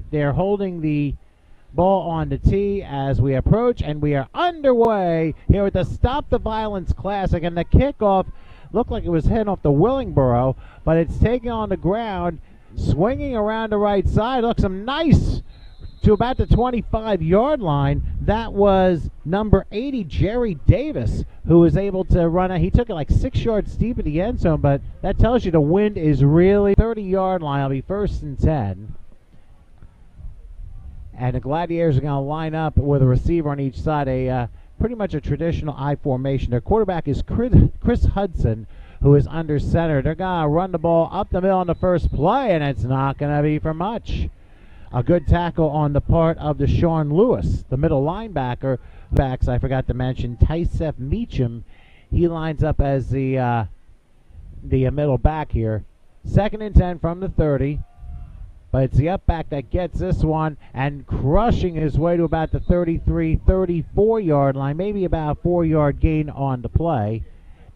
They're holding the ball on the tee as we approach, and we are underway here with the Stop the Violence Classic. And the kickoff looked like it was heading off the Willingboro, but it's taking on the ground, swinging around the right side. Looks some nice to about the 25-yard line. That was number 80, Jerry Davis, who was able to run it. He took it like 6 yards deep in the end zone, but that tells you the wind is really 30-yard line. It'll be 1st and 10. And the Gladiators are going to line up with a receiver on each side, pretty much a traditional I formation. Their quarterback is Chris Hudson, who is under center. They're going to run the ball up the middle on the first play, and it's not going to be for much. A good tackle on the part of Deshaun Lewis, the middle linebacker. Backs, I forgot to mention, Tysef Meacham. He lines up as the middle back here. 2nd and 10 from the 30. But it's the up back that gets this one, and crushing his way to about the 33, 34-yard line, maybe about a 4-yard gain on the play,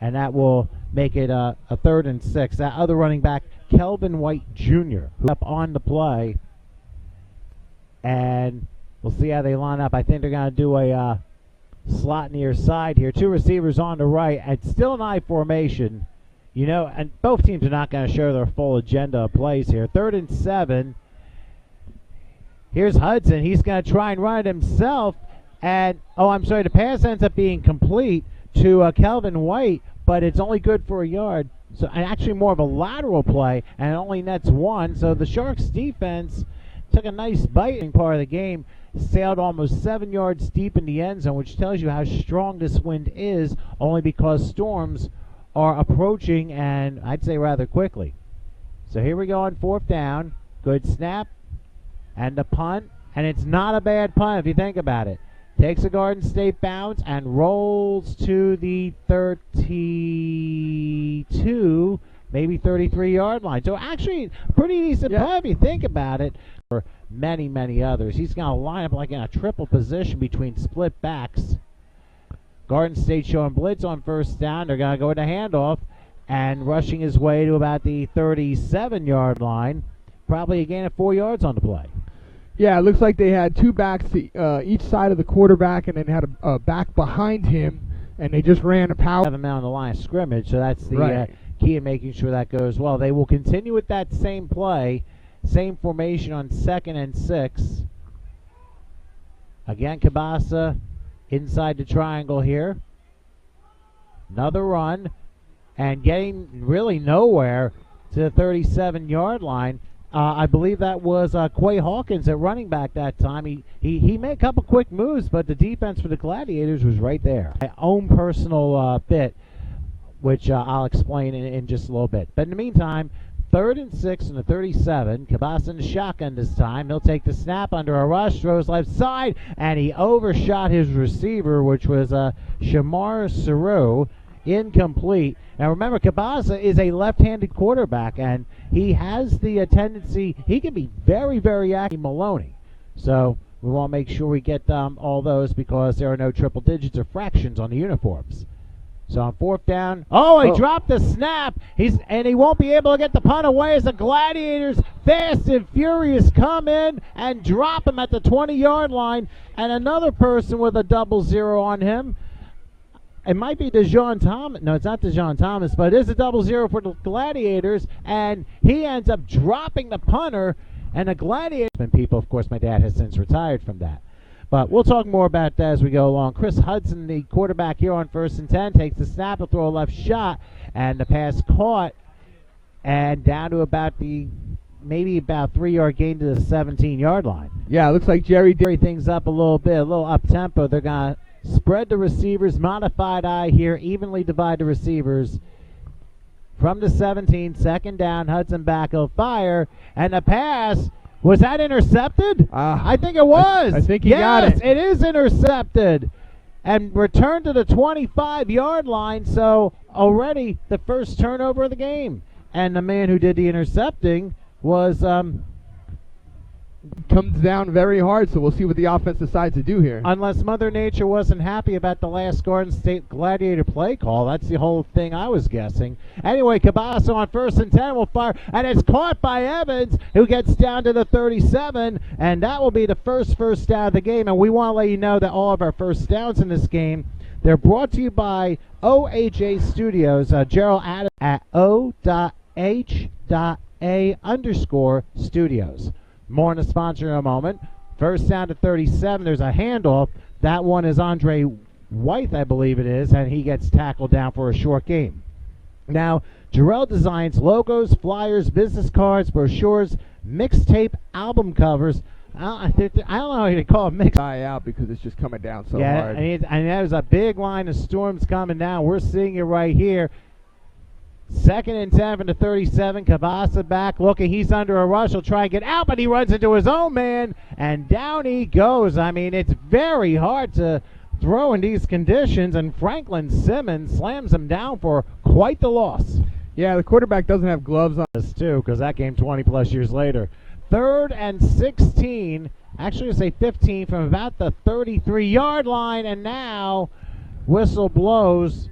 and that will make it a 3rd and 6. That other running back, Kelvin White Jr., who's up on the play, and we'll see how they line up. I think they're going to do a slot near side here. 2 receivers on the right, and still an I formation. You know, and both teams are not going to show their full agenda of plays here. 3rd and 7. Here's Hudson. He's going to try and run it himself. And, the pass ends up being complete to Kelvin White, but it's only good for a yard. So, and actually more of a lateral play, and it only nets 1. So the Sharks defense took a nice biting part of the game, sailed almost 7 yards deep in the end zone, which tells you how strong this wind is, only because storms are approaching, and I'd say rather quickly. So here we go on 4th down. Good snap and a punt, and it's not a bad punt if you think about it. Takes a Garden State bounce and rolls to the 32, maybe 33-yard line. So actually pretty decent punt if you think about it. For many, many others, he's going to line up like in a triple position between split backs. Garden State showing blitz on 1st down. They're going to go with a handoff and rushing his way to about the 37-yard line. Probably a gain of 4 yards on the play. Yeah, it looks like they had 2 backs to each side of the quarterback, and then had a back behind him, and they just ran a power. Have him out on the line of scrimmage, so that's the key in making sure that goes well. They will continue with that same play, same formation on 2nd and 6. Again, Cabasa inside the triangle here. Another run, and getting really nowhere to the 37-yard line. I believe that was Quay Hawkins at running back that time. He made a couple quick moves, but the defense for the Gladiators was right there. My own personal bit, which I'll explain in just a little bit. But in the meantime, 3rd and 6 and the 37. Cabasa in the shotgun this time. He'll take the snap under a rush, throws left side, and he overshot his receiver, which was Shamar Saru. Incomplete. Now remember, Cabasa is a left-handed quarterback, and he has the tendency, he can be very, very active. Maloney. So we want to make sure we get all those, because there are no triple digits or fractions on the uniforms. So on 4th down, he dropped the snap. He won't be able to get the punt away as the Gladiators, fast and furious, come in and drop him at the 20-yard line. And another person with a 00 on him. It might be DeJohn Thomas. No, it's not DeJohn Thomas, but it is a 00 for the Gladiators. And he ends up dropping the punter. And the Gladiators, people, of course, my dad has since retired from that. But we'll talk more about that as we go along. Chris Hudson, the quarterback here on 1st and 10, takes the snap, he'll throw a left shot, and the pass caught, and down to about maybe about 3-yard gain to the 17-yard line. Yeah, it looks like Jerry did things up a little bit, a little up-tempo. They're going to spread the receivers, modified I here, evenly divide the receivers. From the 17, 2nd down, Hudson back, he'll fire, and the pass. Was that intercepted? I think it was. I think he got it. Yes, it is intercepted. And returned to the 25-yard line, so already the first turnover of the game. And the man who did the intercepting was comes down very hard, so we'll see what the offense decides to do here. Unless Mother Nature wasn't happy about the last Garden State Gladiator play call. That's the whole thing I was guessing. Anyway, Cabasso on 1st and 10 will fire, and it's caught by Evans, who gets down to the 37, and that will be the first down of the game. And we want to let you know that all of our first downs in this game, they're brought to you by OHA Studios, Gerald Adams at O.H.A_Studios. More on the sponsor in a moment. First down to 37. There's a handoff. That one is Andre White, I believe it is, and he gets tackled down for a short gain. Now, Jarrell designs logos, flyers, business cards, brochures, mixtape, album covers. I don't know how to call it mix. Die out because it's just coming down so yeah, hard. And there's a big line of storms coming down. We're seeing it right here. 2nd and 10 from the 37. Cabasa back looking. He's under a rush. He'll try and get out, but he runs into his own man, and down he goes. I mean, it's very hard to throw in these conditions, and Franklin Simmons slams him down for quite the loss. Yeah, the quarterback doesn't have gloves on. This too, because that came 20-plus years later. 3rd and 16. Actually, I say 15 from about the 33-yard line, and now whistle blows.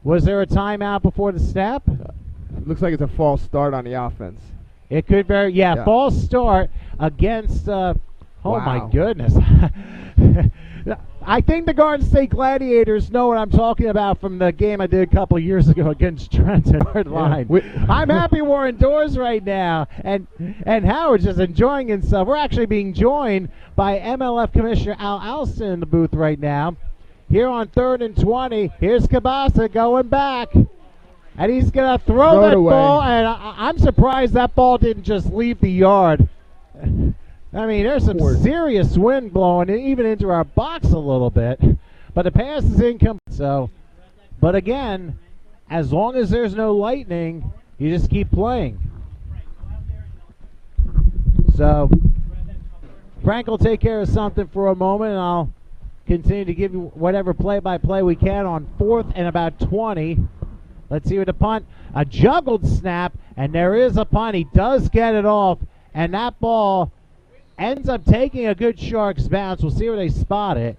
Was there a timeout before the snap? Looks like it's a false start on the offense. It could very, yeah. False start against, oh wow. My goodness. I think the Garden State Gladiators know what I'm talking about from the game I did a couple years ago against Trenton. Line. I'm happy we're indoors right now, and Howard's just enjoying himself. We're actually being joined by MLF Commissioner Al Alston in the booth right now. Here on 3rd and 20, here's Cabasa going back. And he's going to throw that ball, and I'm surprised that ball didn't just leave the yard. I mean, there's some serious wind blowing even into our box a little bit. But the pass is incomplete. So, but again, as long as there's no lightning, you just keep playing. So, Frank will take care of something for a moment, and I'll continue to give you whatever play-by-play we can on 4th and about 20. Let's see with the punt. A juggled snap, and there is a punt. He does get it off, and that ball ends up taking a good Sharks bounce. We'll see where they spot it.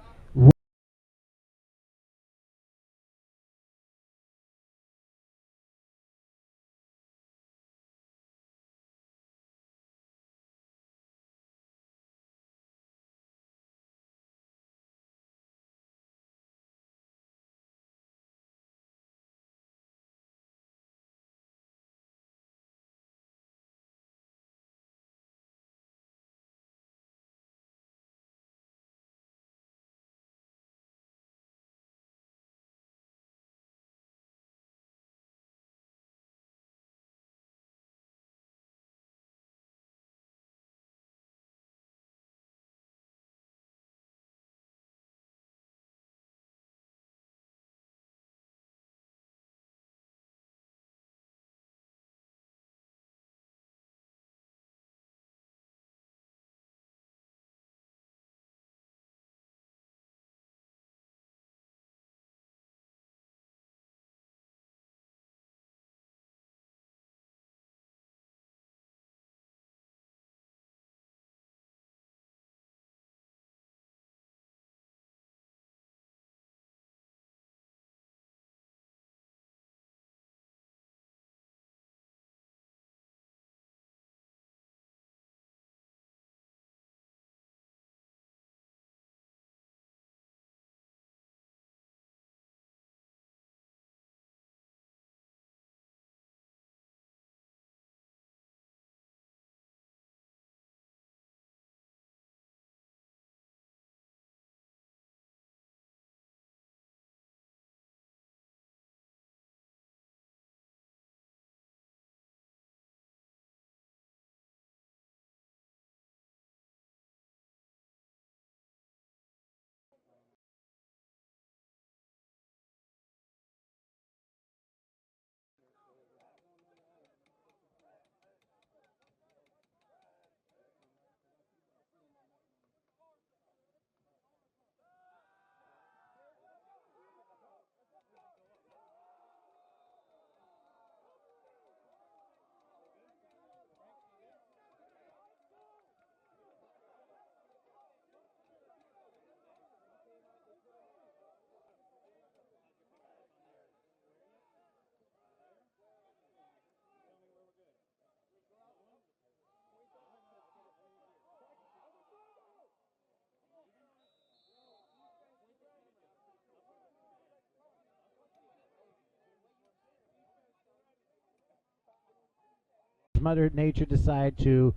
Mother Nature decided to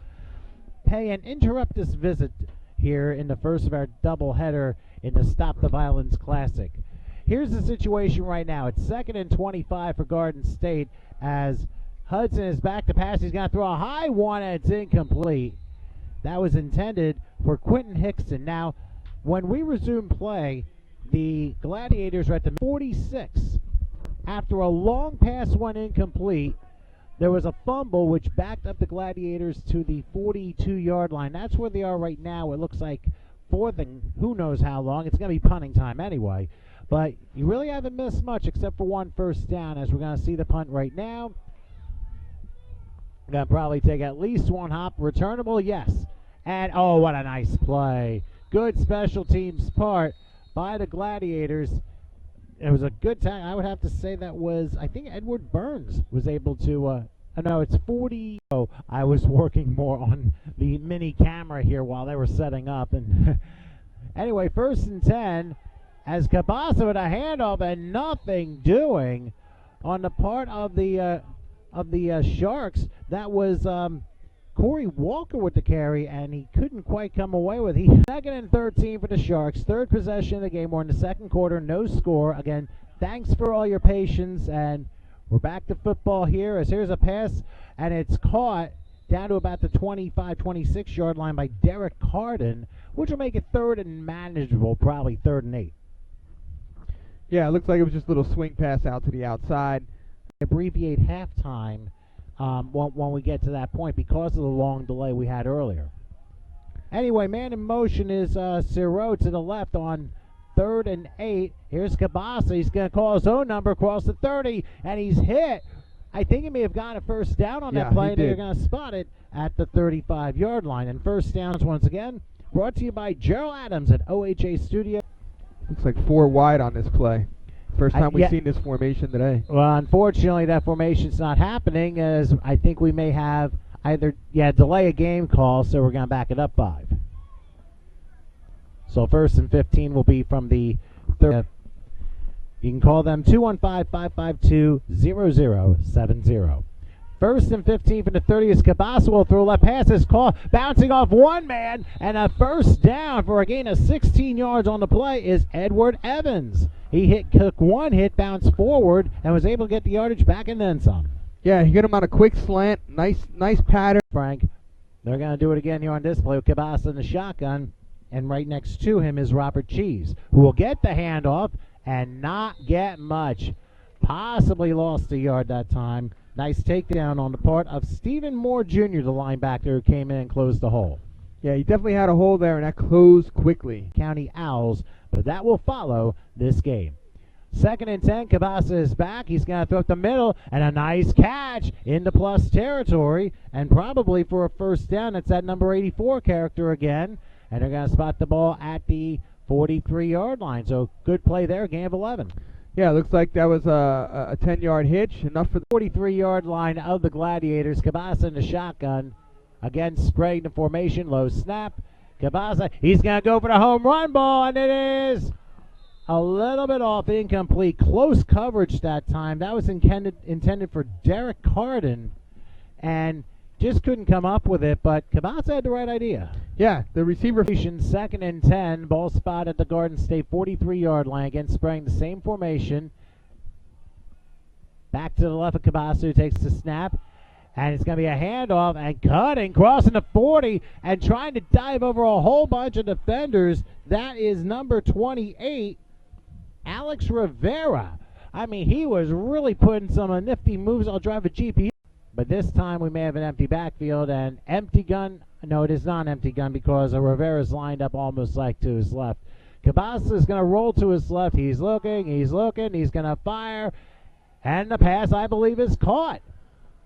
pay an interruptus visit here in the first of our doubleheader in the Stop the Violence Classic. Here's the situation right now. It's 2nd and 25 for Garden State as Hudson is back to pass. He's going to throw a high one, and it's incomplete. That was intended for Quentin Hickson. Now, when we resume play, the Gladiators are at the 46. After a long pass went incomplete, there was a fumble which backed up the Gladiators to the 42-yard line. That's where they are right now. It looks like 4th and who knows how long. It's going to be punting time anyway. But you really haven't missed much except for one first down, as we're going to see the punt right now. Going to probably take at least one hop. Returnable, yes. And, oh, what a nice play. Good special teams part by the Gladiators. It was a good time. I would have to say that was, I think Edward Burns was able to, no, it's 40. Oh, I was working more on the mini camera here while they were setting up. And anyway, 1st and 10, as Cabasa with a handoff and nothing doing on the part of the Sharks. That was Corey Walker with the carry, and he couldn't quite come away with it. 2nd and 13 for the Sharks. 3rd possession of the game. We're in the 2nd quarter. No score. Again, thanks for all your patience, and we're back to football here. As here's a pass, and it's caught down to about the 25, 26-yard line by Derek Carden, which will make it 3rd and manageable, probably 3rd and 8. Yeah, it looks like it was just a little swing pass out to the outside. Abbreviate halftime when we get to that point because of the long delay we had earlier. Anyway, man in motion is Ciro to the left on 3rd and 8. Here's Cabasa. He's going to call his own number across the 30, and he's hit. I think he may have gotten a first down on that play, and they're going to spot it at the 35-yard line. And first downs once again brought to you by Gerald Adams at OHA Studio. Looks like 4 wide on this play. First time we've seen this formation today. Well, unfortunately, that formation's not happening, as I think we may have either delay a game call, so we're going to back it up 5. So 1st and 15 will be from the 3rd. You can call them 215-552-0070. 1st and 15 from the 30 is Cabasa will throw left pass is caught, bouncing off one man, and a first down for a gain of 16 yards on the play is Edward Evans. He took one hit, bounced forward, and was able to get the yardage back and then some. Yeah, he got him on a quick slant. Nice pattern. Frank, they're going to do it again here on display with Cabasa in the shotgun, and right next to him is Robert Cheese, who will get the handoff and not get much. Possibly lost a yard that time. Nice takedown on the part of Stephen Moore Jr., the linebacker who came in and closed the hole. Yeah, he definitely had a hole there, and that closed quickly. County Owls, but that will follow this game. 2nd and 10, Cabasa is back. He's going to throw up the middle, and a nice catch into plus territory, and probably for a first down. It's that number 84 character again, and they're going to spot the ball at the 43-yard line. So good play there, gain of 11. Yeah, it looks like that was a 10-yard hitch, enough for the 43-yard line of the Gladiators. Cabasa in the shotgun. Again, spraying the formation, low snap. Cabasa, he's going to go for the home run ball, and it is a little bit off, incomplete. Close coverage that time. That was intended for Derek Carden, and just couldn't come up with it, but Cabasa had the right idea. Yeah, the receiver. 2nd and 10, ball spot at the Garden State 43-yard line. Again, spraying the same formation. Back to the left of Cabasa, who takes the snap. And it's going to be a handoff, and cutting, crossing the 40, and trying to dive over a whole bunch of defenders. That is number 28, Alex Rivera. I mean, he was really putting some nifty moves. I'll drive a GP. But this time we may have an empty backfield and empty gun. No, it is not an empty gun because Rivera's lined up almost like to his left. Cabasa is going to roll to his left. He's looking, he's going to fire. And the pass, I believe, is caught.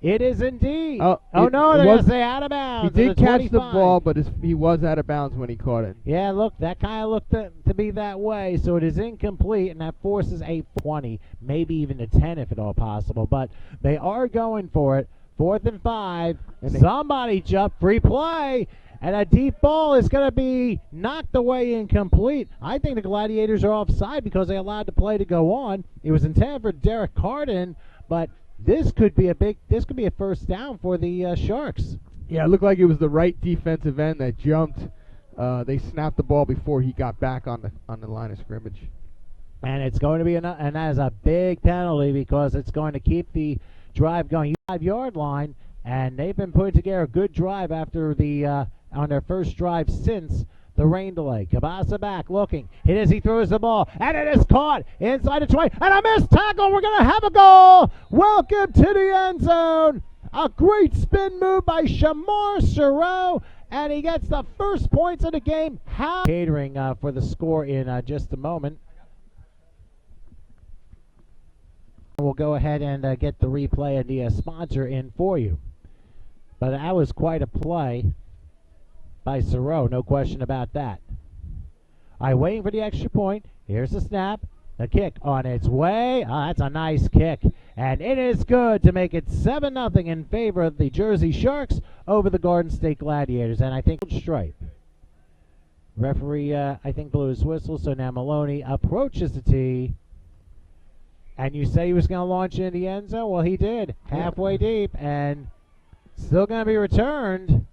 It is indeed. No, they're going to say out of bounds. He did catch the ball, but he was out of bounds when he caught it. Yeah, look, that kind of looked to be that way, so it is incomplete, and that forces a 20, maybe even a 10 if at all possible. But they are going for it. 4th and 5. And somebody jumped, free play, and a deep ball is going to be knocked away incomplete. I think the Gladiators are offside because they allowed the play to go on. It was intended for Derek Carden, but this could be a first down for the Sharks. Yeah, it looked like it was the right defensive end that jumped. They snapped the ball before he got back on the line of scrimmage. And it's going to be and that is a big penalty because it's going to keep the drive going 5-yard line, and they've been putting together a good drive after the on their first drive since the rain delay. Cabasa back looking. It is, he throws the ball, and it is caught inside the 20, and a missed tackle. We're going to have a goal. Welcome to the end zone. A great spin move by Shamar Siro, and he gets the first points of the game. Catering for the score in just a moment. We'll go ahead and get the replay and the sponsor in for you. But that was quite a play by Siro, no question about that. All right, waiting for the extra point. Here's the snap. The kick on its way. Oh, that's a nice kick. And it is good to make it 7-0 in favor of the Jersey Sharks over the Garden State Gladiators. And I think stripe. Referee, I think, blew his whistle, so now Maloney approaches the tee. And you say he was going to launch in the end zone? Well, he did. Halfway deep, and still going to be returned.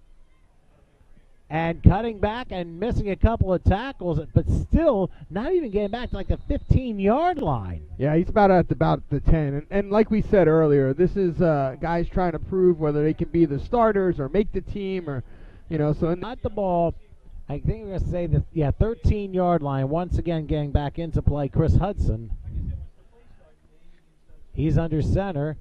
And cutting back and missing a couple of tackles, but still not even getting back to like the 15-yard line. Yeah, he's about the 10. And like we said earlier, this is guys trying to prove whether they can be the starters or make the team, or So not the ball. I think we're going to say that 13-yard line. Once again, getting back into play, Chris Hudson. He's under center.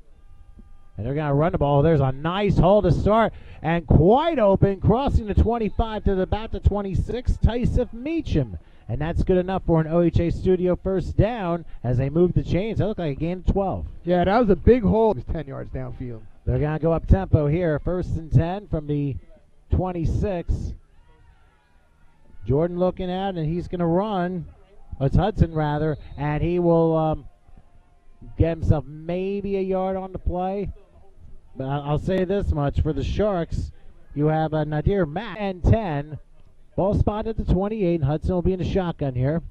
And they're going to run the ball. There's a nice hole to start. And quite open, crossing the 25 to about the 26, Tyson Meacham. And that's good enough for an OHA Studio first down as they move the chains. That looked like a gain of 12. Yeah, that was a big hole. It was 10 yards downfield. They're going to go up tempo here. First and 10 from the 26. Jordan looking at, and he's going to run. It's Hudson, rather. And he will get himself maybe a yard on the play. But I'll say this much. For the Sharks, you have Nadir Mack and 10. Ball spotted at the 28. Hudson will be in the shotgun here.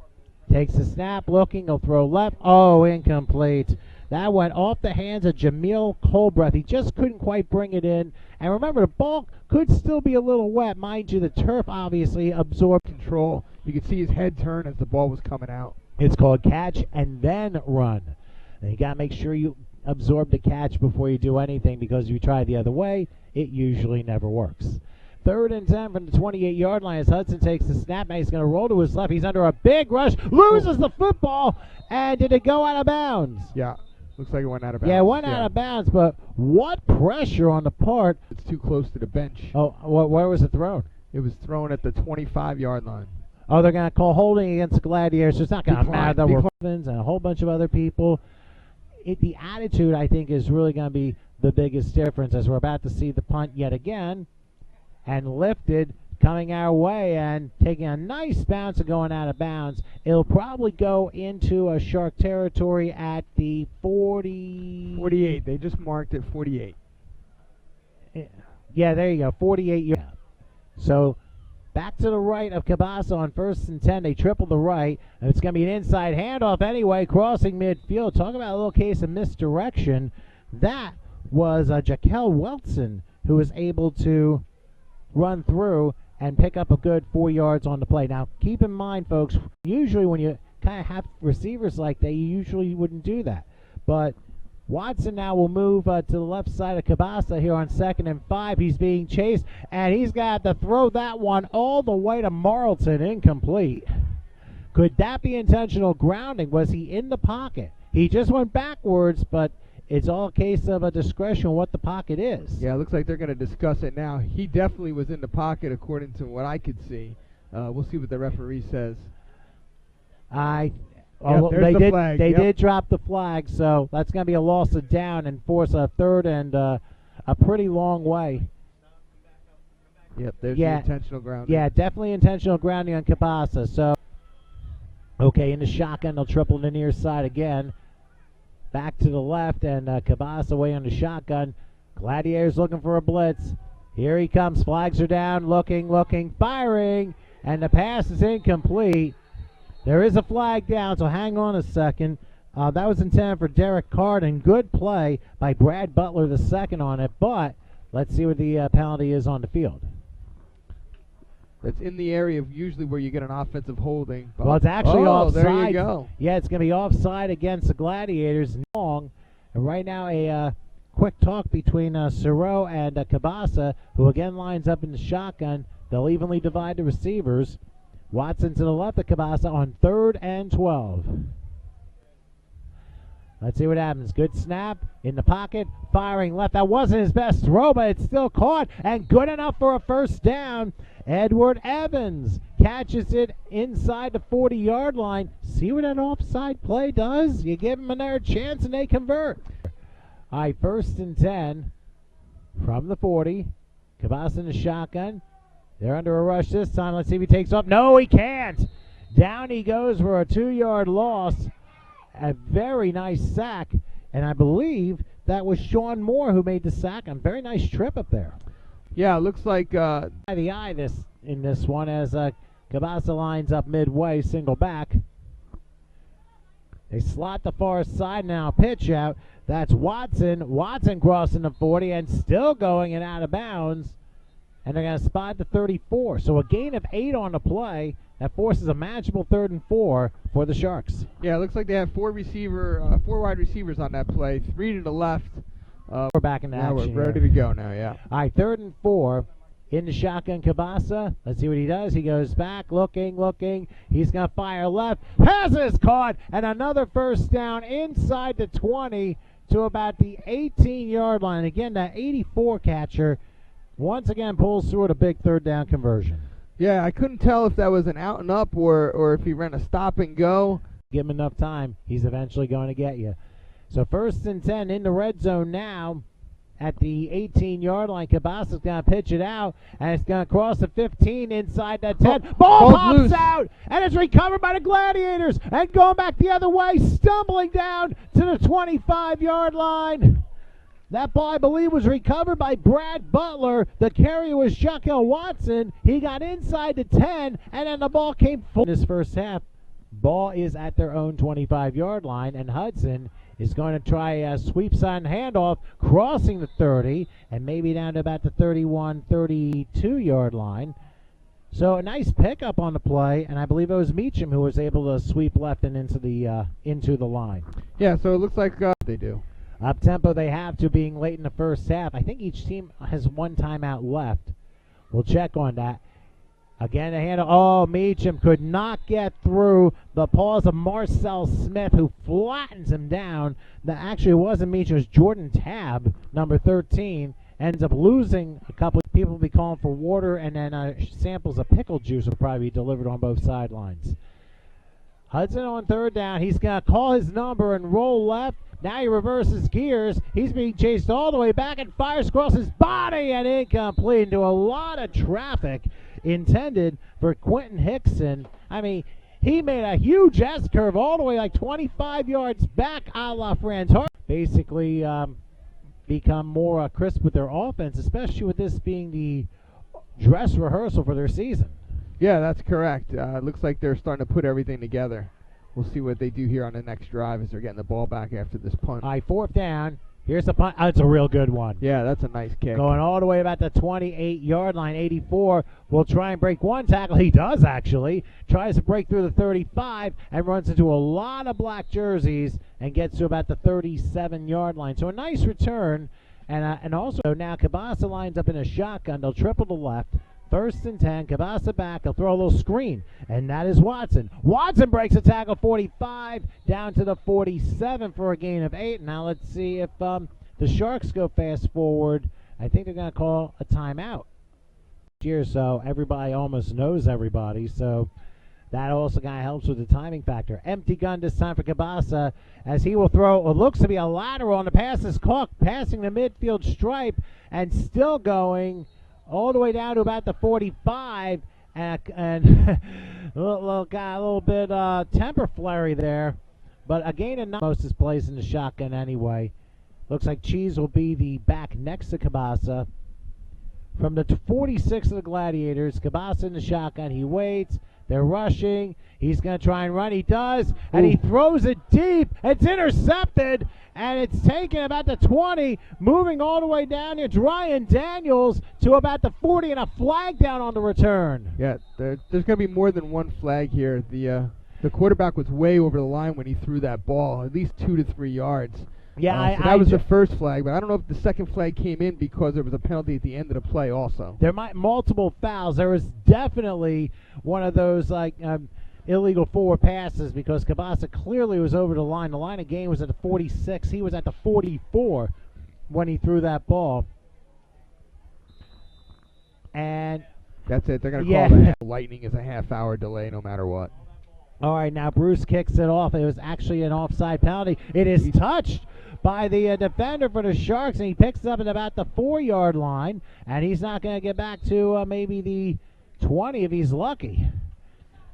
Takes the snap, looking. He'll throw left. Oh, incomplete. That went off the hands of Jameel Colbreth. He just couldn't quite bring it in. And remember, the ball could still be a little wet. Mind you, the turf obviously absorbed control. You could see his head turn as the ball was coming out. It's called catch and then run. And you got to make sure you absorb the catch before you do anything, because if you try the other way, it usually never works. Third and 10 from the 28-yard line as Hudson takes the snap. Now he's going to roll to his left. He's under a big rush, loses the football, and did it go out of bounds? Yeah, looks like it went out of bounds. Yeah, it went out of bounds, but what pressure on the part. It's too close to the bench. Oh, where was it thrown? It was thrown at the 25-yard line. Oh, they're going to call holding against the Gladiators. So it's not going to matter. There were and a whole bunch of other people. The attitude, I think, is really going to be the biggest difference, as we're about to see the punt yet again. And lifted, coming our way, and taking a nice bounce and going out of bounds. It'll probably go into a Shark territory at the 48. They just marked it 48. Yeah, there you go, 48. So back to the right of Cabasa on first and 10. They triple the right, and it's going to be an inside handoff anyway, crossing midfield. Talk about a little case of misdirection. That was Jaquel Welton, who was able to run through and pick up a good 4 yards on the play. Now, keep in mind, folks, usually when you kind of have receivers like that, you usually wouldn't do that. But Watson now will move to the left side of Cabasa here on 2nd and 5. He's being chased, and he's got to throw that one all the way to Marlton, incomplete. Could that be intentional grounding? Was he in the pocket? He just went backwards, but it's all a case of a discretion what the pocket is. Yeah, it looks like they're going to discuss it now. He definitely was in the pocket according to what I could see. We'll see what the referee says. They did drop the flag, so that's going to be a loss of down and force a third and a pretty long way. Yep, there's the intentional grounding. Yeah, definitely intentional grounding on Cabasa. So, okay, in the shotgun, they'll triple the near side again. Back to the left, and Cabasa away on the shotgun. Gladiators looking for a blitz. Here he comes. Flags are down. Looking, firing. And the pass is incomplete. There is a flag down, so hang on a second. That was intended for Derek Carden. Good play by Brad Butler the second on it, but let's see what the penalty is on the field. That's in the area of usually where you get an offensive holding. Well, it's actually offside. There you go. Yeah, it's going to be offside against the Gladiators. Long. And right now, a quick talk between Siro and Cabasa, who again lines up in the shotgun. They'll evenly divide the receivers. Watson to the left of Cabasa on 3rd and 12. Let's see what happens. Good snap in the pocket, firing left. That wasn't his best throw, but it's still caught and good enough for a first down. Edward Evans catches it inside the 40-yard line. See what that offside play does? You give them another chance and they convert. All right, 1st and 10 from the 40. Cabasa in the shotgun. They're under a rush this time. Let's see if he takes off. No, he can't. Down he goes for a 2-yard loss. A very nice sack, and I believe that was Sean Moore who made the sack. A very nice trip up there. Yeah, it looks like the eye in this one as Cabasa lines up midway, single back. They slot the far side now, pitch out. That's Watson. Watson crossing the 40 and still going and out of bounds. And they're going to spot the 34. So a gain of 8 on the play. That forces a manageable 3rd and 4 for the Sharks. Yeah, it looks like they have 4 wide receivers on that play. 3 to the left. We're back in action. Now we're ready to go now, yeah. All right, 3rd and 4. In the shotgun, Cabasa. Let's see what he does. He goes back, looking. He's going to fire left. Passes caught, and another first down inside the 20 to about the 18-yard line. Again, that 84 catcher once again pulls through at a big 3rd down conversion. Yeah, I couldn't tell if that was an out and up or if he ran a stop and go. Give him enough time, he's eventually going to get you. So 1st and 10 in the red zone now at the 18-yard line. Cabasa's going to pitch it out, and it's going to cross the 15 inside that 10. Ball pops loose out, and it's recovered by the Gladiators, and going back the other way, stumbling down to the 25-yard line. That ball, I believe, was recovered by Brad Butler. The carrier was Shaquille Watson. He got inside the 10, and then the ball came full. In this first half, ball is at their own 25-yard line, and Hudson is going to try a sweep sign handoff, crossing the 30, and maybe down to about the 31, 32-yard line. So a nice pickup on the play, and I believe it was Meacham who was able to sweep left and into the line. Yeah, so it looks like they do. Up-tempo they have to, being late in the first half. I think each team has 1 timeout left. We'll check on that. Again, a handle. Oh, Meacham could not get through the paws of Marcel Smith, who flattens him down. That actually wasn't Meacham. It was Jordan Tabb, number 13. Ends up losing a couple. People will be calling for water, and then samples of pickle juice will probably be delivered on both sidelines. Hudson on 3rd down. He's going to call his number and roll left. Now he reverses gears. He's being chased all the way back and fires across his body and incomplete into a lot of traffic intended for Quentin Hickson. I mean, he made a huge S-curve all the way like 25 yards back a la Franz Hart. Basically become more crisp with their offense, especially with this being the dress rehearsal for their season. Yeah, that's correct. It looks like they're starting to put everything together. We'll see what they do here on the next drive as they're getting the ball back after this punt. All right, 4th down. Here's the punt. Oh, it's a real good one. Yeah, that's a nice kick. Going all the way about the 28-yard line. 84 will try and break one tackle. He does, actually. Tries to break through the 35 and runs into a lot of black jerseys and gets to about the 37-yard line. So a nice return. And also now Cabasa lines up in a shotgun. They'll triple the left. 1st and 10, Cabasa back. He'll throw a little screen, and that is Watson. Watson breaks a tackle 45 down to the 47 for a gain of 8. Now let's see if the Sharks go fast forward. I think they're going to call a timeout here, so everybody almost knows everybody, so that also kind of helps with the timing factor. Empty gun this time for Cabasa as he will throw what looks to be a lateral, and the pass is caught, passing the midfield stripe and still going all the way down to about the 45, and a little bit temper flurry there. But a gain of 9. Most is placed in the shotgun anyway. Looks like Cheese will be the back next to Cabasa. From the 46 of the Gladiators, Cabasa in the shotgun. He waits. They're rushing. He's going to try and run. He does, and he throws it deep. It's intercepted, and it's taken about the 20, moving all the way down here. Ryan Daniels to about the 40, and a flag down on the return. Yeah, there's going to be more than one flag here. The quarterback was way over the line when he threw that ball, at least 2 to 3 yards. Yeah, so that was the first flag, but I don't know if the second flag came in because there was a penalty at the end of the play also. There might multiple fouls. There was definitely one of those illegal forward passes because Cabasa clearly was over the line. The line of game was at the 46. He was at the 44 when he threw that ball. And that's it. They're going to call that lightning is a half-hour delay no matter what. All right, now Bruce kicks it off. It was actually an offside penalty. It is touched by the defender for the Sharks, and he picks it up at about the 4-yard line, and he's not going to get back to maybe the 20 if he's lucky.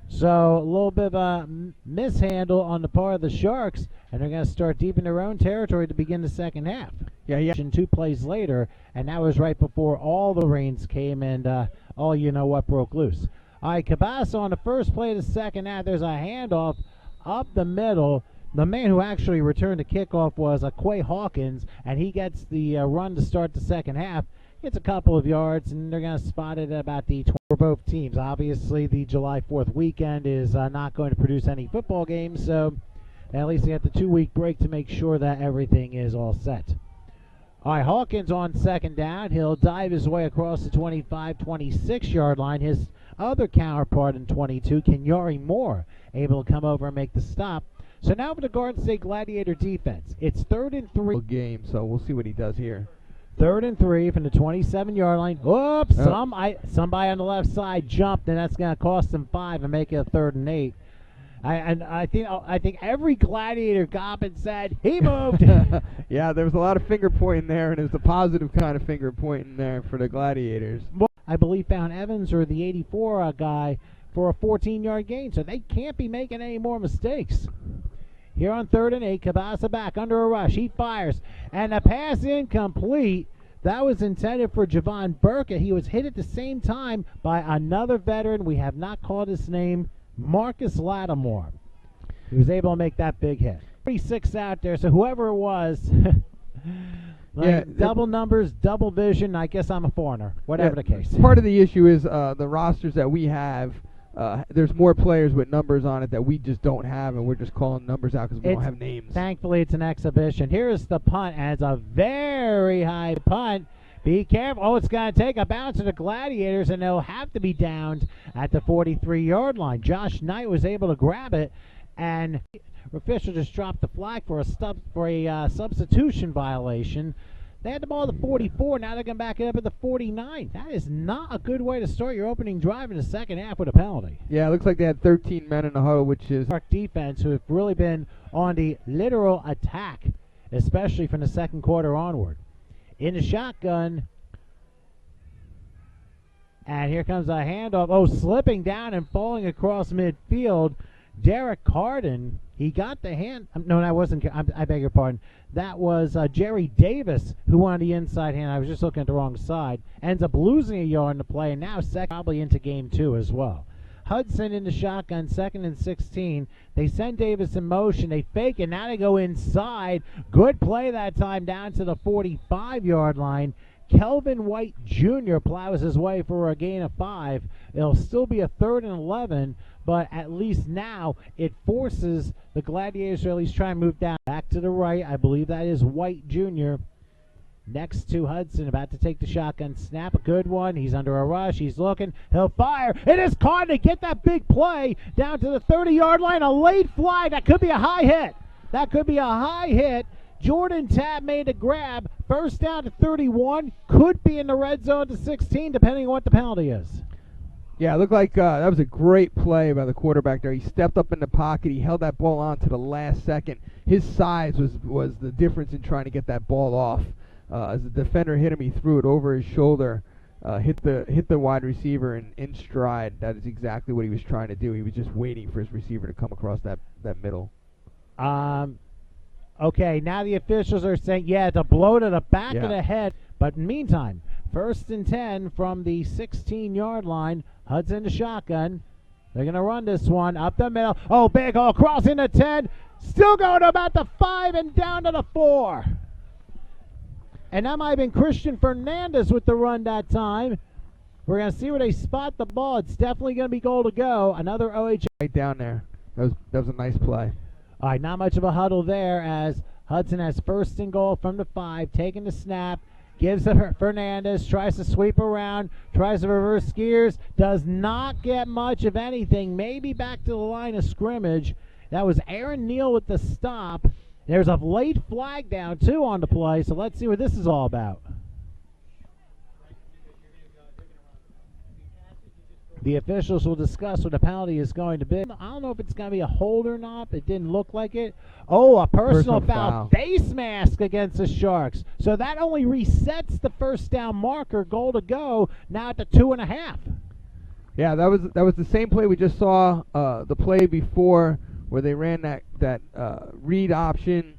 So a little bit of a mishandle on the part of the Sharks, and they're going to start deep in their own territory to begin the second half. Yeah. 2 plays later, and that was right before all the rains came and all you know what broke loose. All right, Cabasa on the first play of the second half. There's a handoff up the middle. The man who actually returned the kickoff was Quay Hawkins, and he gets the run to start the second half. Gets a couple of yards, and they're going to spot it at about the 20 for both teams. Obviously, the July 4th weekend is not going to produce any football games, so at least they have the 2-week break to make sure that everything is all set. All right, Hawkins on second down. He'll dive his way across the 25, 26-yard line. His other counterpart in 22, Kenyari Moore, able to come over and make the stop. So now for the Garden State Gladiator defense. It's 3rd and 3. Game, so we'll see what he does here. 3rd and 3 from the 27-yard line. Oops! Somebody on the left side jumped, and that's going to cost them 5 and make it a 3rd and 8. I think every Gladiator got up and said he moved. Yeah, there was a lot of finger pointing there, and it was a positive kind of finger pointing there for the Gladiators. I believe found Evans or the 84 guy for a 14-yard gain, so they can't be making any more mistakes. Here on 3rd and 8, Cabasa back under a rush. He fires, and a pass incomplete. That was intended for Javon Burkett. He was hit at the same time by another veteran. We have not called his name, Marcus Lattimore. He was able to make that big hit. 36 out there, so whoever it was, double numbers, double vision. I guess I'm a foreigner, whatever the case. Part of the issue is the rosters that we have. There's more players with numbers on it that we just don't have, and we're just calling numbers out because we don't have names. Thankfully, it's an exhibition. Here's the punt, and it's a very high punt. Be careful. Oh, it's going to take a bounce to the Gladiators, and they'll have to be downed at the 43-yard line. Josh Knight was able to grab it, and official just dropped the flag for a substitution violation. They had the ball at the 44. Now they're going to back it up at the 49. That is not a good way to start your opening drive in the second half with a penalty. Yeah, it looks like they had 13 men in the huddle, which is Shark defense, who have really been on the literal attack, especially from the second quarter onward. In the shotgun, and here comes a handoff. Oh, slipping down and falling across midfield. Derek Carden, he got the hand. No, that wasn't. I beg your pardon. That was Jerry Davis who won the inside hand. I was just looking at the wrong side. Ends up losing a yard in the play, and now probably into game 2 as well. Hudson in the shotgun, 2nd and 16. They send Davis in motion. They fake it. Now they go inside. Good play that time down to the 45-yard line. Kelvin White Jr. plows his way for a gain of 5. It'll still be a 3rd and 11, but at least now it forces the Gladiators to at least try and move down. Back to the right, I believe that is White Jr. Next to Hudson, about to take the shotgun snap. A good one. He's under a rush. He's looking. He'll fire. It is caught to get that big play down to the 30-yard line. A late flag. That could be a high hit. That could be a high hit. Jordan Tabb made a grab. First down to 31. Could be in the red zone to 16, depending on what the penalty is. Yeah, it looked like that was a great play by the quarterback there. He stepped up in the pocket. He held that ball on to the last second. His size was the difference in trying to get that ball off. As the defender hit him, he threw it over his shoulder, hit the wide receiver in stride. That is exactly what he was trying to do. He was just waiting for his receiver to come across that middle. Okay, now the officials are saying, it's a blow to the back of the head. But meantime, 1st and 10 from the 16-yard line. Hudson to shotgun. They're going to run this one up the middle. Oh, big hole, crossing the 10. Still going to about the 5 and down to the 4. And that might have been Christian Fernandez with the run that time. We're going to see where they spot the ball. It's definitely going to be goal to go. Another OH. Right down there. That was a nice play. All right, not much of a huddle there as Hudson has first and goal from the 5, taking the snap. Gives it Fernandez, tries to sweep around, tries to reverse gears, does not get much of anything, maybe back to the line of scrimmage. That was Aaron Neal with the stop. There's a late flag down, too, on the play, so let's see what this is all about. The officials will discuss what the penalty is going to be. I don't know if it's going to be a hold or not. It didn't look like it. Oh, a personal foul. Face mask against the Sharks. So that only resets the first down marker. Goal to go. Now at the 2.5. Yeah, that was the same play we just saw. The play before where they ran that read option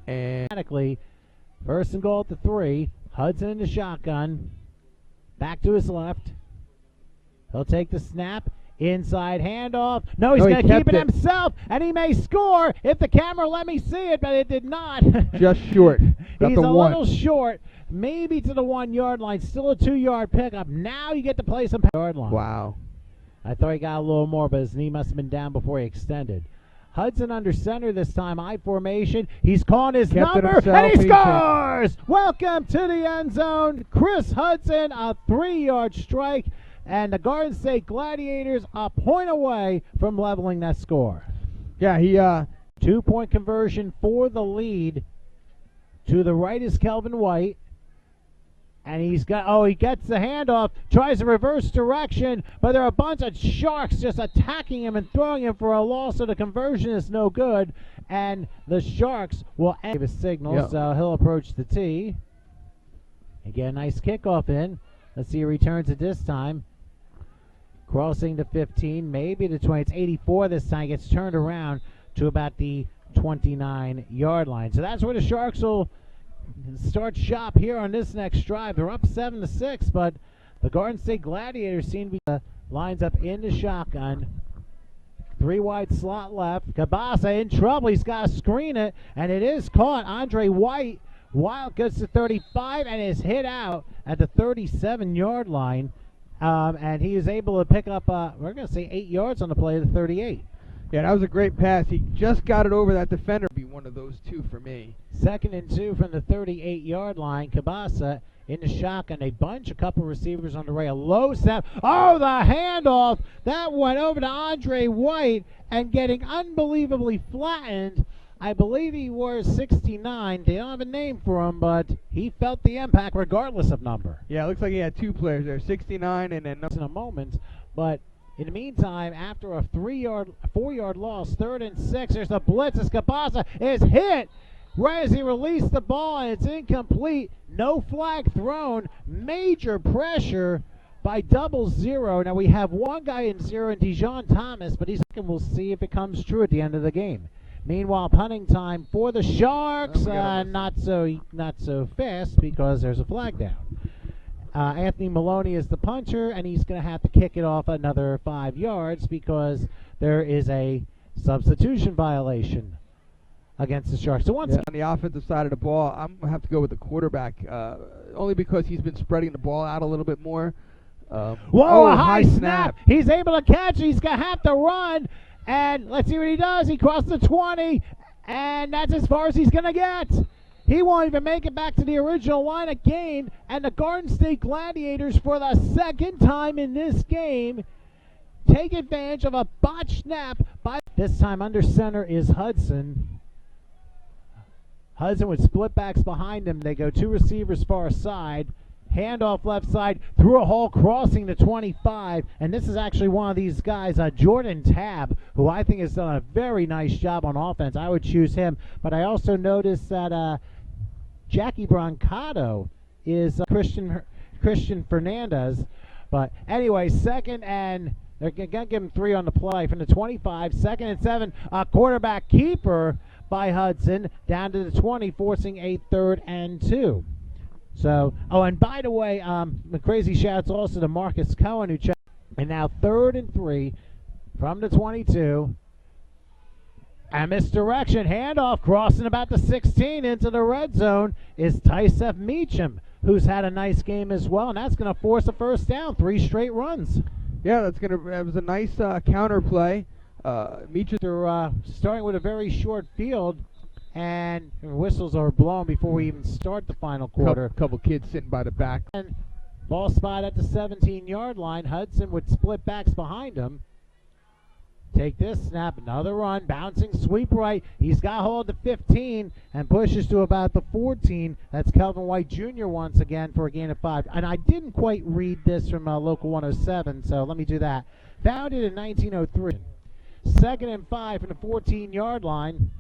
and first and goal at the 3. Hudson in the shotgun. Back to his left. He'll take the snap, inside handoff. No, he's going to keep it himself, and he may score if the camera let me see it, but it did not. Just short. He's a little short, maybe to the 1 yard line. Still a 2 yard pickup. Now you get to play some yard line. Wow. I thought he got a little more, but his knee must have been down before he extended. Hudson under center this time, I formation. He's calling his number, and he scores! Welcome to the end zone. Chris Hudson, a 3 yard strike. And the Garden State Gladiators a point away from leveling that score. Yeah, he 2-point conversion for the lead. To the right is Kelvin White. And he gets the handoff, tries to reverse direction, but there are a bunch of Sharks just attacking him and throwing him for a loss, so the conversion is no good. And the Sharks will end his signal, so he'll approach the tee. And get a nice kickoff in. Let's see, he returns it this time. Crossing the 15, maybe the 20. It's 84 this time. Gets turned around to about the 29 yard line. So that's where the Sharks will start shop here on this next drive. They're up 7-6, but the Garden State Gladiators seem to be lines up in the shotgun. 3 wide slot left. Cabasa in trouble. He's got to screen it, and it is caught. Andre White gets to 35 and is hit out at the 37 yard line. And he is able to pick up, we're going to say 8 yards on the play of the 38. Yeah, that was a great pass. He just got it over that defender. Be one of those two for me. 2nd and 2 from the 38 yard line. Cabasa in the shotgun. They bunch a couple receivers on the right. A low snap. Oh, the handoff. That went over to Andre White and getting unbelievably flattened. I believe he wears 69. They don't have a name for him, but he felt the impact regardless of number. Yeah, it looks like he had 2 players there, 69 and then in a moment. But in the meantime, after a 4 yard loss, 3rd and 6, there's a blitz. Cabasa is hit right as he released the ball, and it's incomplete. No flag thrown. Major pressure by 0. Now we have one guy in 0, and Dijon Thomas, but we'll see if it comes true at the end of the game. Meanwhile, punting time for the Sharks, not so fast because there's a flag down. Anthony Maloney is the punter, and he's going to have to kick it off another 5 yards because there is a substitution violation against the Sharks. So on the offensive side of the ball, I'm going to have to go with the quarterback, only because he's been spreading the ball out a little bit more. Whoa, a high snap. He's able to catch it. He's going to have to run. And let's see what he does. He crossed the 20, and that's as far as he's going to get. He won't even make it back to the original line of game, and the Garden State Gladiators, for the 2nd time in this game, take advantage of a botched snap. This time under center is Hudson. Hudson with split backs behind him. They go 2 receivers far side. Handoff left side, through a hole, crossing the 25. And this is actually one of these guys, Jordan Tabb, who I think has done a very nice job on offense. I would choose him. But I also noticed that Jackie Brancato is Christian Fernandez. But anyway, 2nd and they're going to give him 3 on the play from the 25. 2nd and 7, a quarterback keeper by Hudson down to the 20, forcing a 3rd and 2. So, and by the way, the crazy shouts also to Marcus Cohen, who checked. And now 3rd and 3 from the 22. And misdirection, handoff, crossing about the 16 into the red zone is Tysef Meacham, who's had a nice game as well, and that's going to force a first down, 3 straight runs. Yeah, that was a nice counter play. Meacham, they're starting with a very short field, and whistles are blown before we even start the final quarter. Couple kids sitting by the back. And ball spot at the 17-yard line. Hudson with split backs behind him. Take this snap, another run, bouncing sweep right. He's got hold of the 15 and pushes to about the 14. That's Kelvin White Jr. once again for a gain of 5. And I didn't quite read this from Local 107, so let me do that. Founded in 1903. 2nd and 5 from the 14-yard line.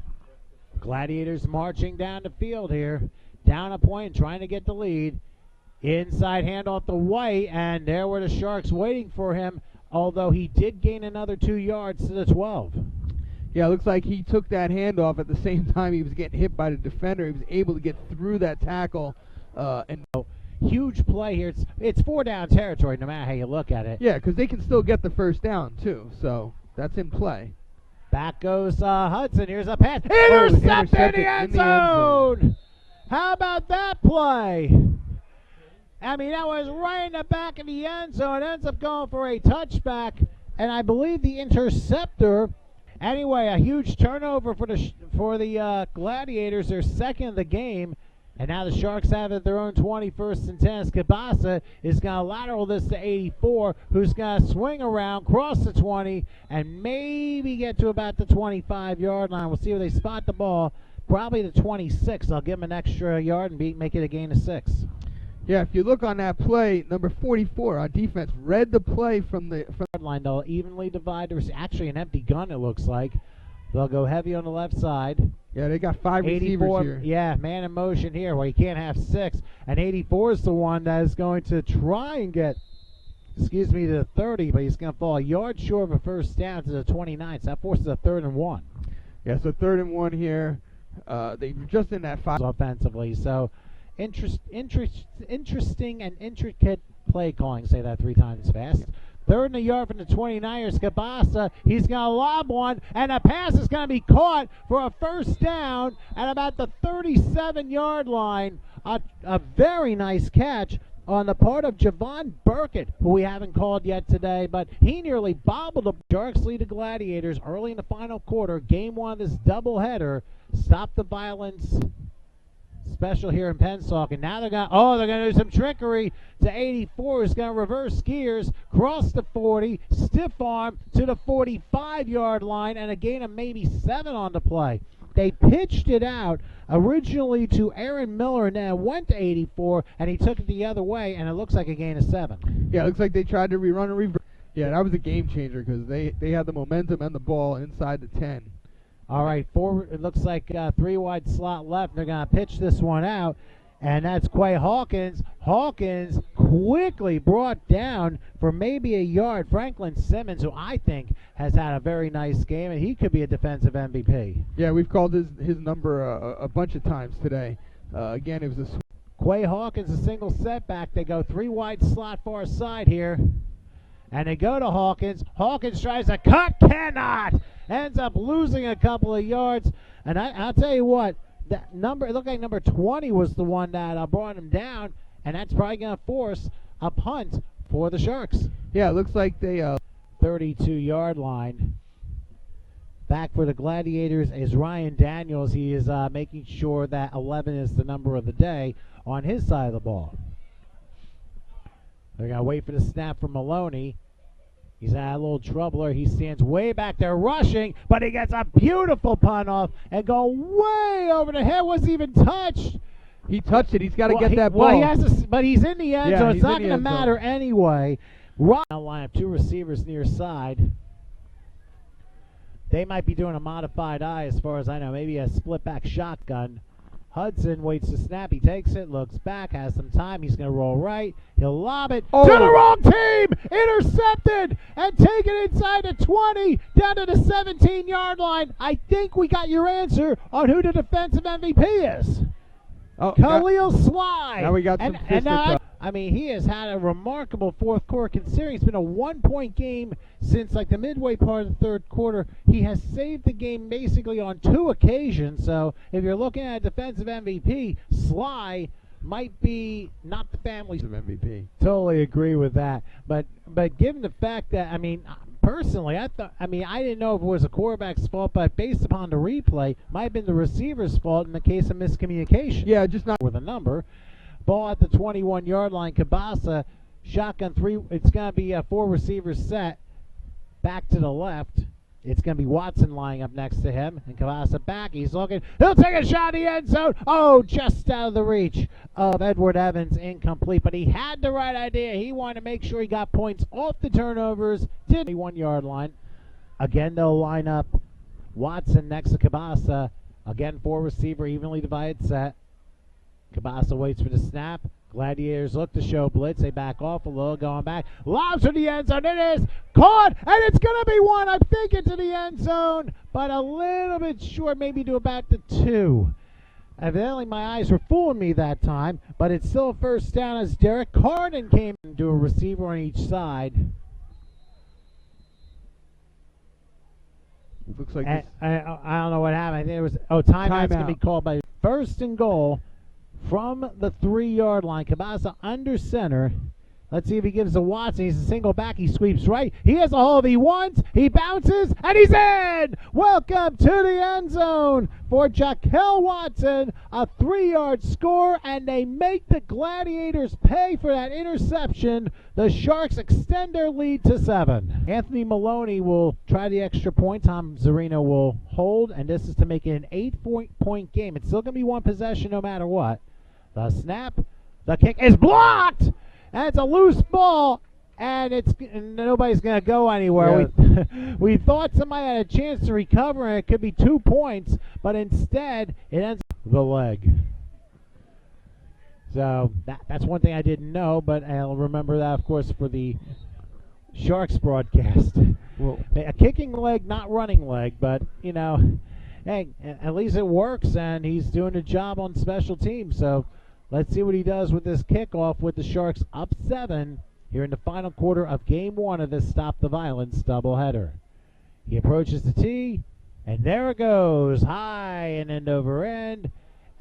Gladiators marching down the field here. Down a point, trying to get the lead. Inside handoff to White, and there were the Sharks waiting for him, although he did gain another 2 yards to the 12. Yeah, it looks like he took that handoff at the same time he was getting hit by the defender. He was able to get through that tackle. And huge play here. It's 4-down territory no matter how you look at it. Yeah, because they can still get the first down, too. So that's in play. Back goes Hudson. Here's a pass. Intercepted in the end zone! How about that play? I mean, that was right in the back of the end zone. It ends up going for a touchback, and I believe the interceptor. Anyway, a huge turnover for the Gladiators. Their second of the game, and now the Sharks have it at their own 21st and 10. Cabasa is going to lateral this to 84, who's going to swing around, cross the 20, and maybe get to about the 25-yard line. We'll see where they spot the ball. Probably the 26. I'll give him an extra yard and make it a gain of 6. Yeah, if you look on that play, number 44 on defense read the play from the line. They'll evenly divide. There's actually an empty gun, it looks like. They'll go heavy on the left side. Yeah, they got 5 receivers here. Yeah, man in motion here. Well, you can't have 6. And 84 is the one that is going to try and get, to the 30, but he's going to fall a yard short of a first down to the 29. So that forces a 3rd and 1. Yeah, so 3rd and 1 here. They're just in that 5 offensively. So interesting and intricate play calling. Say that 3 times fast. 3rd and a yard from the 29ers. Cabasa, he's going to lob one, and a pass is going to be caught for a first down at about the 37-yard line. A very nice catch on the part of Javon Burkett, who we haven't called yet today, but he nearly bobbled the Sharks lead the Gladiators early in the final quarter. Game 1 of this doubleheader. Stop the violence special here in Pensacola, and now they're going to do some trickery to 84, who's going to reverse gears, cross the 40, stiff arm to the 45-yard line, and a gain of maybe 7 on the play. They pitched it out originally to Aaron Miller, and then went to 84, and he took it the other way, and it looks like a gain of 7. Yeah, it looks like they tried to rerun a reverse. Yeah, that was a game changer because they had the momentum and the ball inside the 10. All right, it looks like 3 wide slot left. They're going to pitch this one out, and that's Quay Hawkins. Hawkins quickly brought down for maybe a yard. Franklin Simmons, who I think has had a very nice game, and he could be a defensive MVP. Yeah, we've called his number a bunch of times today. Again, it was Quay Hawkins, a single setback. They go 3 wide slot far side here, and they go to Hawkins. Hawkins tries to cut, cannot. Ends up losing a couple of yards. And I'll tell you what, that number, it looked like number 20 was the one that brought him down, and that's probably going to force a punt for the Sharks. Yeah, it looks like they 32-yard line. Back for the Gladiators is Ryan Daniels. He is making sure that 11 is the number of the day on his side of the ball. They're going to wait for the snap from Maloney. He's had a little trouble. He stands way back there rushing, but he gets a beautiful punt off and go way over the head. Wasn't even touched. He touched it. He's got to get that ball. Well, he has to, but he's in the end, so it's not going to matter anyway. Line of 2 receivers near side. They might be doing a modified eye as far as I know. Maybe a split back shotgun. Hudson waits to snap. He takes it, looks back, has some time. He's going to roll right. He'll lob it to the wrong team. Intercepted and taken inside the 20 down to the 17-yard line. I think we got your answer on who the defensive MVP is. Oh, Khalil Sly. now we got some fisticuffs. I mean, he has had a remarkable fourth quarter considering it's been a 1-point game since like the midway part of the third quarter. He has saved the game basically on 2 occasions. So if you're looking at a defensive MVP, Sly might be not the family's MVP. Totally agree with that. But given the fact that, I mean, personally, I didn't know if it was a quarterback's fault, but based upon the replay, might have been the receiver's fault in the case of miscommunication. Yeah, just not with a number. Ball at the 21-yard line. Kabasa, shotgun 3. It's going to be a 4 receivers set. Back to the left. It's going to be Watson lying up next to him. And Kabasa back. He's looking. He'll take a shot in the end zone. Oh, just out of the reach of Edward Evans. Incomplete. But he had the right idea. He wanted to make sure he got points off the turnovers. Did the 1-yard line. Again, they'll line up Watson next to Kabasa. Again, 4 receiver, evenly divided set. Kabasa waits for the snap. Gladiators look to show blitz. They back off a little, going back. Lobs to the end zone. It is caught, and it's going to be 1. I think into the end zone, but a little bit short, maybe to about the 2. Evidently, my eyes were fooling me that time, but it's still a first down as Derek Carden came to a receiver on each side. looks like I don't know what happened. I think it was timeout's going to be called by first and goal from the 3-yard line. Kabasa under center. Let's see if he gives to Watson. He's a single back. He sweeps right. He has a hold. He wants. He bounces, and he's in. Welcome to the end zone for Jaquel Watson. A 3-yard score, and they make the Gladiators pay for that interception. The Sharks extend their lead to 7. Anthony Maloney will try the extra point. Tom Zarino will hold, and this is to make it an 8-point game. It's still going to be 1 possession no matter what. The snap. The kick is blocked. And it's a loose ball, and nobody's going to go anywhere. Yeah. We thought somebody had a chance to recover, and it could be 2 points, but instead it ends up the leg. So that's one thing I didn't know, but I'll remember that, of course, for the Sharks broadcast. Well, a kicking leg, not running leg, but, hey, at least it works, and he's doing a job on special teams, so let's see what he does with this kickoff with the Sharks up 7 here in the final quarter of Game 1 of this Stop the Violence doubleheader. He approaches the tee, and there it goes, high and end over end,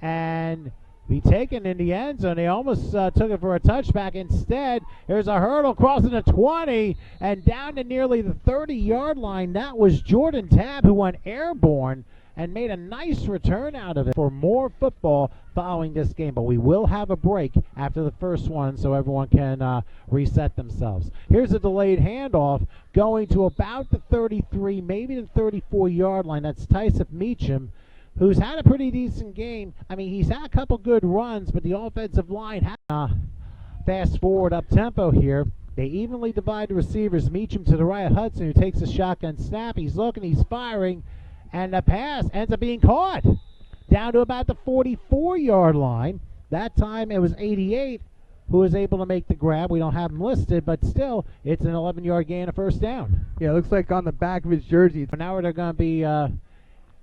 and be taken in the end zone. They almost took it for a touchback. Instead, there's a hurdle crossing the 20 and down to nearly the 30-yard line. That was Jordan Tabb, who went airborne and made a nice return out of it for more football following this game. But we will have a break after the first one so everyone can reset themselves. Here's a delayed handoff going to about the 33, maybe the 34-yard line. That's Tyson Meacham, who's had a pretty decent game. I mean, he's had a couple good runs, but the offensive line has fast forward up tempo here. They evenly divide the receivers. Meacham to the right, Hudson, who takes a shotgun snap. He's looking, he's firing. And the pass ends up being caught down to about the 44-yard line. That time it was 88 who was able to make the grab. We don't have him listed, but still, it's an 11-yard gain, a first down. Yeah, it looks like on the back of his jersey. Now they're going to be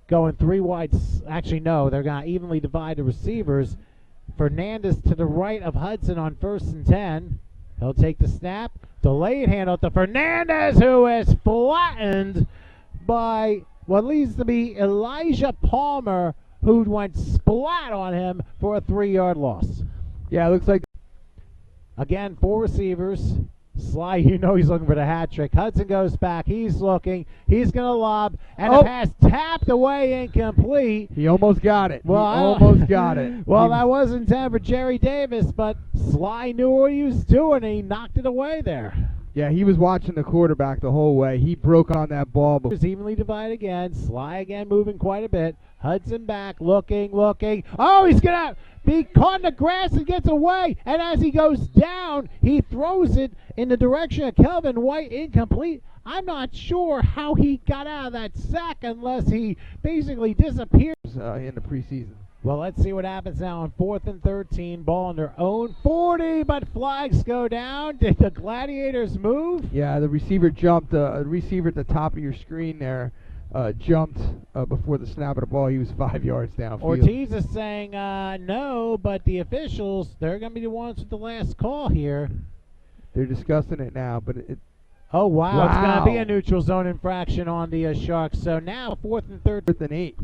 going 3 wide. Actually, no, they're going to evenly divide the receivers. Fernandez to the right of Hudson on 1st and 10. He'll take the snap. Delayed handoff to Fernandez, who is flattened by what leads to be Elijah Palmer, who went splat on him for a 3-yard loss. Yeah, it looks like. Again, 4 receivers. Sly, he's looking for the hat trick. Hudson goes back. He's looking. He's going to lob. And the pass tapped away, incomplete. He almost got it. Well, almost got it. Well, that wasn't intended for Jerry Davis, but Sly knew what he was doing, and he knocked it away there. Yeah, he was watching the quarterback the whole way. He broke on that ball. It was evenly divided again. Sly again moving quite a bit. Hudson back, looking. Oh, he's going to be caught in the grass and gets away. And as he goes down, he throws it in the direction of Kelvin White, incomplete. I'm not sure how he got out of that sack unless he basically disappears in the preseason. Well, let's see what happens now on 4th and 13. Ball on their own 40, but flags go down. Did the Gladiators move? Yeah, the receiver jumped. The receiver at the top of your screen there jumped before the snap of the ball, he was 5 yards downfield. Ortiz is saying no, but the officials, they're going to be the ones with the last call here. They're discussing it now, but oh, wow. Wow. It's going to be a neutral zone infraction on the Sharks. So now 4th and 3rd. 4th and 8.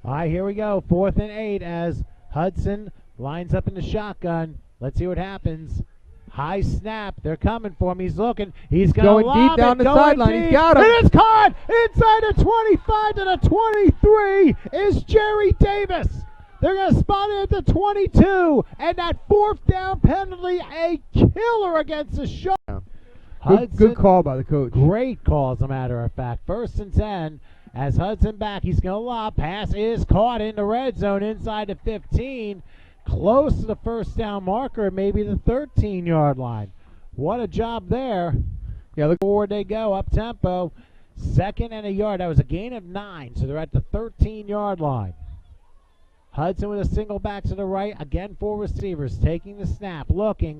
All right, here we go. 4th and 8 as Hudson lines up in the shotgun. Let's see what happens. High snap. They're coming for him. He's looking. He's going to deep down the sideline. He's got him. And it's caught inside the 25 to the 23 is Jerry Davis. They're going to spot it at the 22. And that 4th down penalty, a killer against the Sharks. Good call by the coach. Great call, as a matter of fact. 1st and 10 as Hudson back. He's going to lob. Pass is caught in the red zone inside the 15. Close to the 1st down marker, maybe the 13-yard line. What a job there. Yeah, look forward they go, up tempo. 2nd and a yard. That was a gain of 9, so they're at the 13-yard line. Hudson with a single back to the right. Again, 4 receivers taking the snap, looking.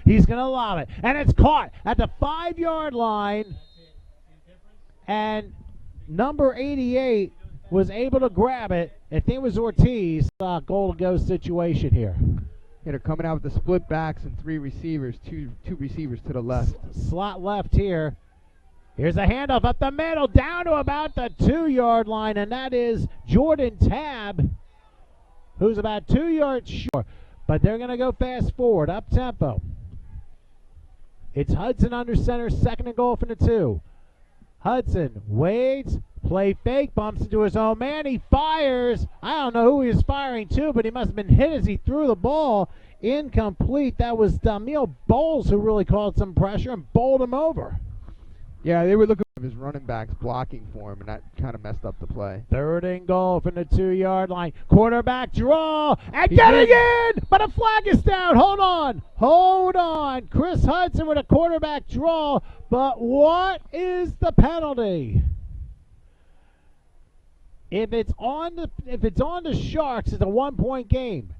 He's going to lob it, and it's caught at the 5-yard line. And number 88 was able to grab it. If it was Ortiz, goal to go situation here. Yeah, they're coming out with the split backs and 3 receivers, two receivers to the left. Slot left here. Here's a handoff up the middle, down to about the 2-yard line, and that is Jordan Tabb, who's about 2 yards short. But they're going to go fast forward, up tempo. It's Hudson under center, 2nd and goal from the 2. Hudson waits, play fake, bumps into his own man. He fires. I don't know who he was firing to, but he must have been hit as he threw the ball. Incomplete. That was Damil Bowles who really called some pressure and bowled him over. Yeah, they were looking for his running backs blocking for him, and that kind of messed up the play. 3rd and goal from the 2-yard line. Quarterback draw, and getting in, but a flag is down. Hold on. Chris Hudson with a quarterback draw, but what is the penalty? If it's on the Sharks, it's a 1-point game.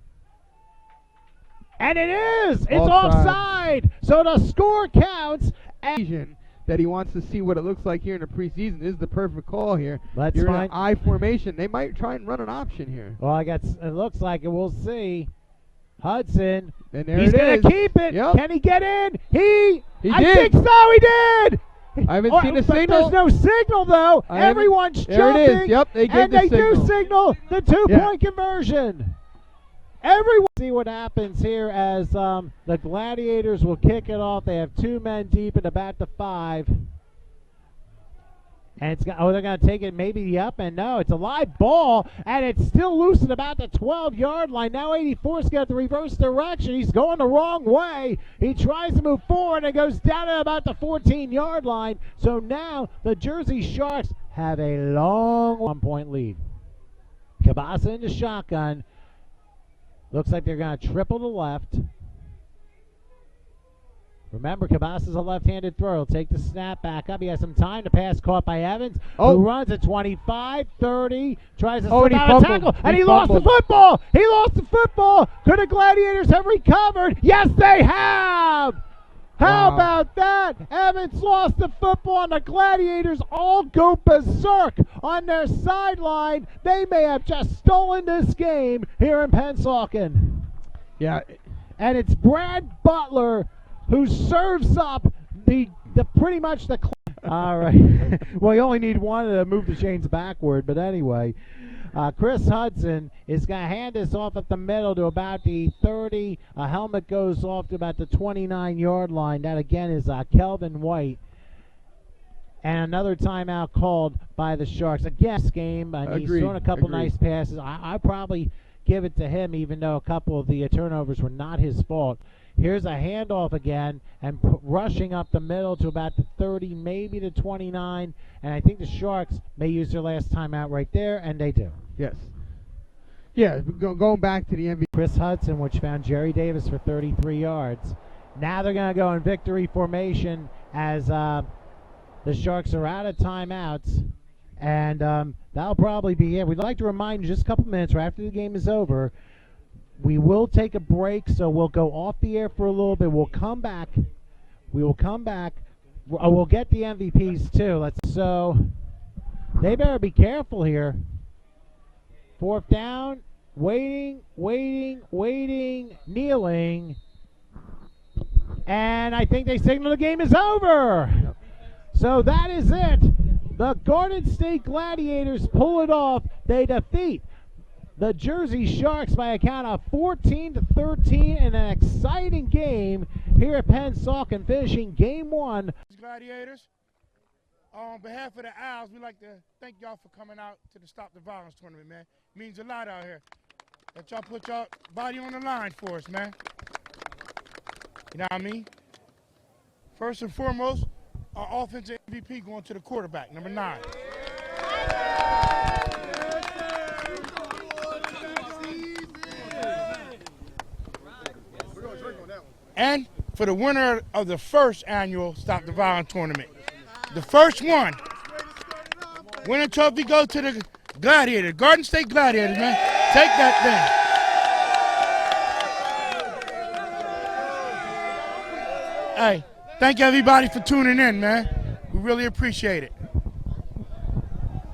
And it is. It's offside. So the score counts. That he wants to see what it looks like here in the preseason. This is the perfect call here. You're in an I formation. They might try and run an option here. Well, it looks like it. We'll see. Hudson. And there He's going to keep it. Yep. Can he get in? He I did. think so. He did. I haven't seen a signal. There's no signal, though. Everyone's there jumping. It is. Yep, they gave the signal. do signal the 2-point conversion. Everyone see what happens here as the Gladiators will kick it off. They have 2 men deep at about the 5. And they're going to take it maybe up, and no, it's a live ball, and it's still loose at about the 12-yard line. Now 84's got the reverse direction. He's going the wrong way. He tries to move forward and goes down at about the 14-yard line. So now the Jersey Sharks have a long 1-point lead. Cabasa in the shotgun. Looks like they're going to triple the left. Remember, Cabas is a left-handed thrower. He'll take the snap back up. He has some time to pass, caught by Evans, who runs at 25, 30, tries to slip out of tackle, and he lost the football. He lost the football. Could the Gladiators have recovered? Yes, they have. How about that? Evans lost the football, and the Gladiators all go berserk on their sideline. They may have just stolen this game here in Pennsauken. Yeah. And it's Brad Butler who serves up the pretty much the all right. Well, you only need one to move the chains backward, but anyway, Chris Hudson is going to hand this off at the middle to about the 30. A helmet goes off to about the 29-yard line. That again is Kelvin White. And another timeout called by the Sharks. Again, this game, he's thrown a couple nice passes. I probably give it to him, even though a couple of the turnovers were not his fault. Here's a handoff again, and rushing up the middle to about the 30, maybe the 29, and I think the Sharks may use their last timeout right there, and they do. Yes. Yeah, going back to the MVP. Chris Hudson, which found Jerry Davis for 33 yards. Now they're going to go in victory formation as the Sharks are out of timeouts, and that'll probably be it. We'd like to remind you just a couple minutes right after the game is over, we will take a break, so we'll go off the air for a little bit. We'll come back. We'll get the MVPs too. They better be careful here. 4th down. Waiting, kneeling. And I think they signal the game is over. Yep. So that is it. The Garden State Gladiators pull it off. They defeat the Jersey Sharks by a count of 14-13 in an exciting game here at Pennsauken, finishing game 1. Gladiators, on behalf of the Owls, we'd like to thank y'all for coming out to the Stop the Violence tournament, man. It means a lot out here. That y'all put y'all body on the line for us, man. You know what I mean? First and foremost, our offensive MVP going to the quarterback, number 9. And for the winner of the first annual Stop the Violence tournament, the first one, winning trophy goes to the Gladiators, Garden State Gladiators, man. Take that thing. Hey, thank everybody for tuning in, man. We really appreciate it.